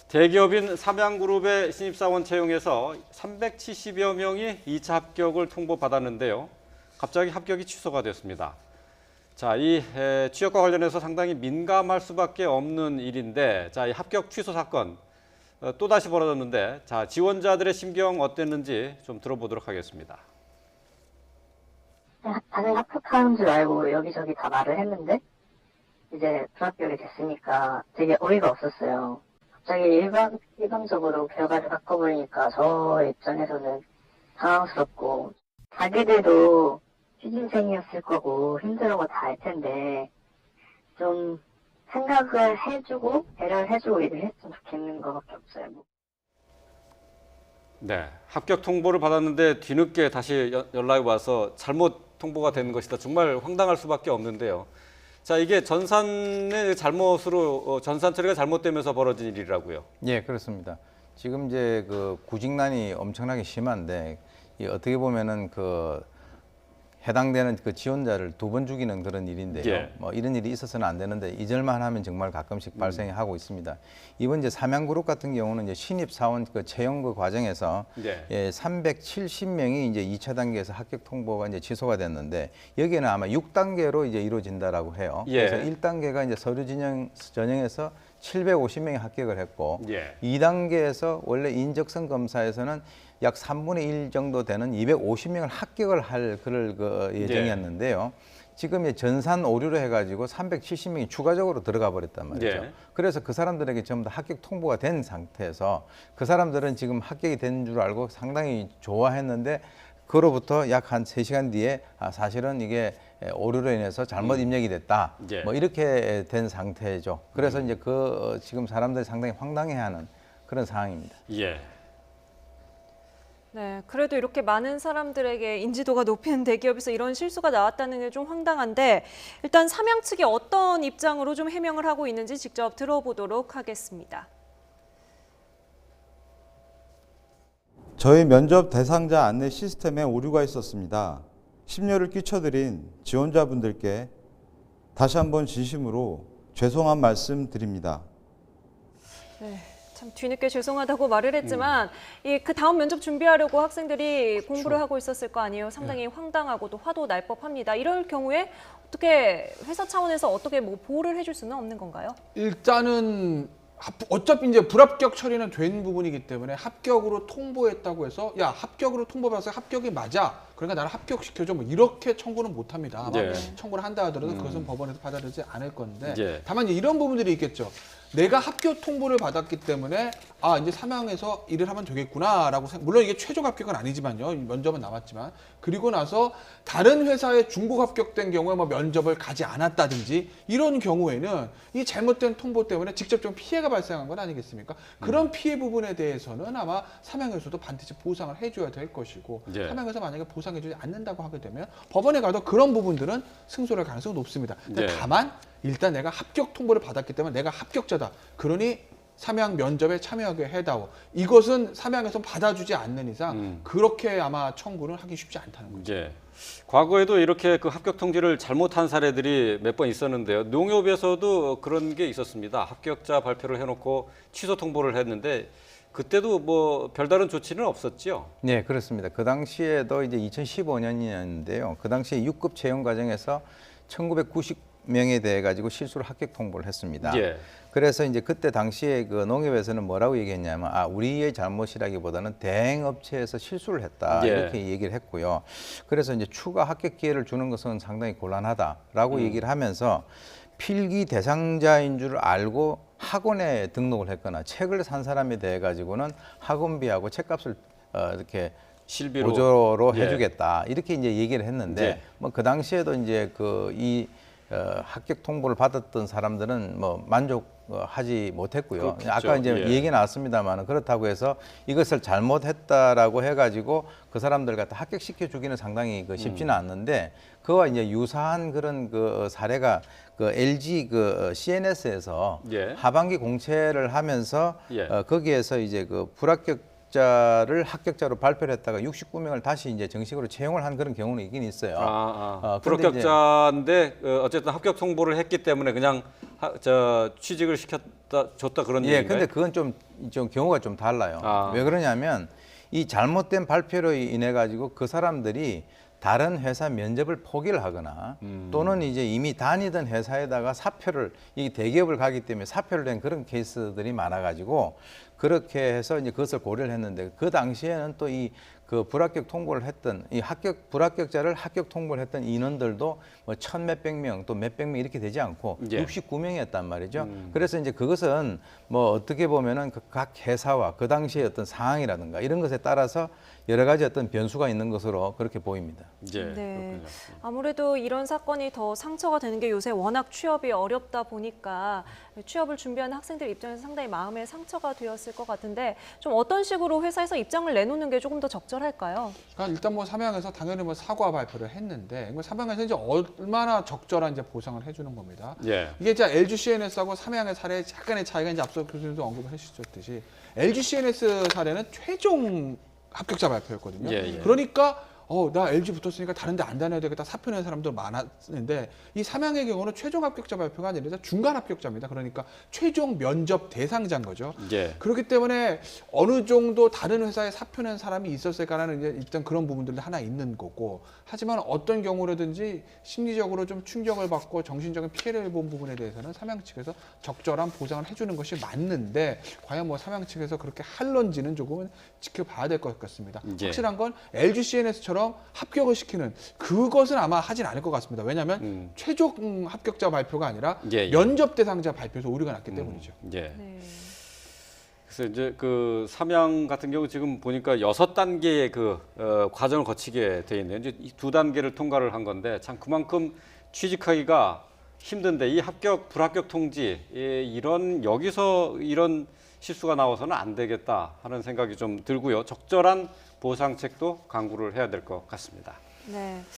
대기업인 삼양그룹의 신입사원 채용에서 370여 명이 2차 합격을 통보받았는데요. 갑자기 합격이 취소가 됐습니다. 자, 이 취업과 관련해서 상당히 민감할 수밖에 없는 일인데, 자, 이 합격 취소 사건 또다시 벌어졌는데, 자, 지원자들의 심경 어땠는지 좀 들어보도록 하겠습니다. 당연히 합격하는 줄 알고 여기저기 다 말을 했는데 이제 불합격이 됐으니까 되게 어이가 없었어요. 갑자기 일방적으로 결과를 바꿔버리니까 저 입장에서는 당황스럽고, 자기들도 취준생이었을 거고 힘들어고 다 할 텐데 좀 생각을 해주고 배려를 해주고 일을 했으면 좋겠는 것밖에 없어요. 네, 합격 통보를 받았는데 뒤늦게 다시 연락이 와서 잘못 통보가 된 것이다. 정말 황당할 수밖에 없는데요. 자, 이게 전산의 잘못으로 전산 처리가 잘못되면서 벌어진 일이라고요. 예, 그렇습니다. 지금 이제 그 구직난이 엄청나게 심한데, 이 어떻게 보면은 그 해당되는 그 지원자를 두 번 죽이는 그런 일인데요. 예. 뭐 이런 일이 있어서는 안 되는데 잊을만 하면 정말 가끔씩 발생하고 있습니다. 이번 이제 삼양그룹 같은 경우는 이제 신입 사원 그 채용 그 과정에서 예, 370명이 이제 2차 단계에서 합격 통보가 이제 취소가 됐는데, 여기는 아마 6단계로 이제 이루어진다라고 해요. 예. 그래서 1단계가 이제 서류 전형에서 750명이 합격을 했고, 예. 2단계에서 원래 인적성 검사에서는 약 3분의 1 정도 되는 250명을 합격을 할 그럴 그 예정이었는데요. 지금 전산 오류로 해가지고 370명이 추가적으로 들어가 버렸단 말이죠. 예. 그래서 그 사람들에게 전부 다 합격 통보가 된 상태에서 그 사람들은 지금 합격이 된 줄 알고 상당히 좋아했는데, 그로부터 약 한 3시간 뒤에 사실은 이게 오류로 인해서 잘못 입력이 됐다. 예. 뭐 이렇게 된 상태죠. 그래서 이제 지금 사람들이 상당히 황당해하는 그런 상황입니다. 예. 네, 그래도 이렇게 많은 사람들에게 인지도가 높은 대기업에서 이런 실수가 나왔다는 게 좀 황당한데, 일단 삼양 측이 어떤 입장으로 좀 해명을 하고 있는지 직접 들어보도록 하겠습니다. 저희 면접 대상자 안내 시스템에 오류가 있었습니다. 심려를 끼쳐드린 지원자분들께 다시 한번 진심으로 죄송한 말씀 드립니다. 네. 참 뒤늦게 죄송하다고 말을 했지만 그 다음 면접 준비하려고 학생들이 공부를 하고 있었을 거 아니에요. 상당히 황당하고 또 화도 날 법합니다. 이럴 경우에 어떻게 회사 차원에서 어떻게 뭐 보호를 해줄 수는 없는 건가요? 일단은 어차피 이제 불합격 처리는 된 부분이기 때문에 합격으로 통보했다고 해서 야, 합격으로 통보받아서 합격이 맞아, 그러니까 나를 합격시켜줘, 뭐 이렇게 청구는 못합니다. 아마 예. 청구를 한다 하더라도 그것은 법원에서 받아들이지 않을 건데, 예. 다만 이런 부분들이 있겠죠. 내가 합격 통보를 받았기 때문에 이제 삼양에서 일을 하면 되겠구나라고 물론 이게 최종 합격은 아니지만요, 면접은 남았지만, 그리고 나서 다른 회사에 중복 합격된 경우에 뭐 면접을 가지 않았다든지 이런 경우에는 이 잘못된 통보 때문에 직접적 피해가 발생한 건 아니겠습니까? 그런 피해 부분에 대해서는 아마 삼양에서도 반드시 보상을 해줘야 될 것이고, 예. 삼양에서 만약에 보상해주지 않는다고 하게 되면 법원에 가도 그런 부분들은 승소할 가능성이 높습니다. 근데 예. 다만 일단 내가 합격 통보를 받았기 때문에 내가 합격자다, 그러니 삼양 면접에 참여하게 해다오, 이것은 삼양에서 받아주지 않는 이상 그렇게 아마 청구를 하기 쉽지 않다는 거죠. 예. 과거에도 이렇게 그 합격 통지를 잘못한 사례들이 몇 번 있었는데요. 농협에서도 그런 게 있었습니다. 합격자 발표를 해놓고 취소 통보를 했는데 그때도 뭐 별다른 조치는 없었죠. 네, 그렇습니다. 그 당시에도 이제 2015년이었는데요. 그 당시에 6급 채용 과정에서 1990명에 대해 가지고 실수로 합격 통보를 했습니다. 예. 그래서 이제 그때 당시에 그 농협에서는 뭐라고 얘기했냐면, 우리의 잘못이라기보다는 대행업체에서 실수를 했다, 예. 이렇게 얘기를 했고요. 그래서 이제 추가 합격 기회를 주는 것은 상당히 곤란하다라고 얘기를 하면서, 필기 대상자인 줄 알고 학원에 등록을 했거나 책을 산 사람에 대해 가지고는 학원비하고 책값을 이렇게 실비로 보조로 예. 해주겠다, 이렇게 이제 얘기를 했는데, 예. 뭐 그 당시에도 이제 합격 통보를 받았던 사람들은 뭐 만족하지 못했고요. 그렇겠죠. 아까 이제 예. 얘기 나왔습니다만, 그렇다고 해서 이것을 잘못했다라고 해가지고 그 사람들 갖다 합격시켜 주기는 상당히 쉽지는 않는데, 그와 이제 유사한 그런 사례가 LG CNS에서 예. 하반기 공채를 하면서 예. 거기에서 이제 불합격자를 합격자로 발표를 했다가 69명을 다시 이제 정식으로 채용을 한 그런 경우는 있긴 있어요. 근데 불합격자인데 어쨌든 합격 통보를 했기 때문에 그냥 취직을 줬다 그런 예, 얘기인가요? 근데 그건 좀 경우가 좀 달라요. 아. 왜 그러냐면 이 잘못된 발표로 인해 가지고 그 사람들이 다른 회사 면접을 포기를 하거나 또는 이제 이미 다니던 회사에다가 사표를 이 대기업을 가기 때문에 사표를 낸 그런 케이스들이 많아가지고 그렇게 해서 이제 그것을 고려를 했는데 그 당시에는 또 이 그 불합격 통보를 했던 이 불합격자를 합격 통보를 했던 인원들도 뭐 1,000몇백 명 또 몇백 명 이렇게 되지 않고 예. 69명이었단 말이죠. 그래서 이제 그것은 뭐 어떻게 보면은 각 회사와 그 당시의 어떤 상황이라든가 이런 것에 따라서 여러 가지 어떤 변수가 있는 것으로 그렇게 보입니다. 예, 네. 그렇군요. 아무래도 이런 사건이 더 상처가 되는 게 요새 워낙 취업이 어렵다 보니까 취업을 준비하는 학생들 입장에서 상당히 마음에 상처가 되었을 것 같은데 좀 어떤 식으로 회사에서 입장을 내놓는 게 조금 더 적절할까요? 그러니까 일단 뭐 삼양에서 당연히 뭐 사과 발표를 했는데 삼양에서 이제 얼마나 적절한 이제 보상을 해주는 겁니다. 예. 이게 이제 LG CNS하고 삼양의 사례 약간의 차이가 이제 앞서 교수님도 언급을 해주셨듯이 LG CNS 사례는 최종 합격자 발표였거든요. 예, 예. 그러니까 나 LG 붙었으니까 다른 데 안 다녀야 되겠다 사표 낸 사람도 많았는데 이 삼양의 경우는 최종 합격자 발표가 아니라 중간 합격자입니다. 그러니까 최종 면접 대상자인 거죠. 예. 그렇기 때문에 어느 정도 다른 회사에 사표 낸 사람이 있었을까라는 이제 일단 그런 부분들도 하나 있는 거고 하지만 어떤 경우라든지 심리적으로 좀 충격을 받고 정신적인 피해를 본 부분에 대해서는 삼양 측에서 적절한 보상을 해주는 것이 맞는데 과연 뭐 삼양 측에서 그렇게 할런지는 조금은 지켜봐야 될 것 같습니다. 예. 확실한 건 LG CNS처럼 합격을 시키는 그것은 아마 하진 않을 것 같습니다. 왜냐하면 최종 합격자 발표가 아니라 예, 예. 면접 대상자 발표에서 오류가 났기 때문이죠. 예. 네. 그래서 이제 그 삼양 같은 경우 지금 보니까 6단계의 그 과정을 거치게 돼 있네요. 이제 이 2단계를 통과를 한 건데 참 그만큼 취직하기가 힘든데 이 합격 불합격 통지 여기서 이런 실수가 나와서는 안 되겠다 하는 생각이 좀 들고요. 적절한 보상책도 강구를 해야 될 것 같습니다. 네.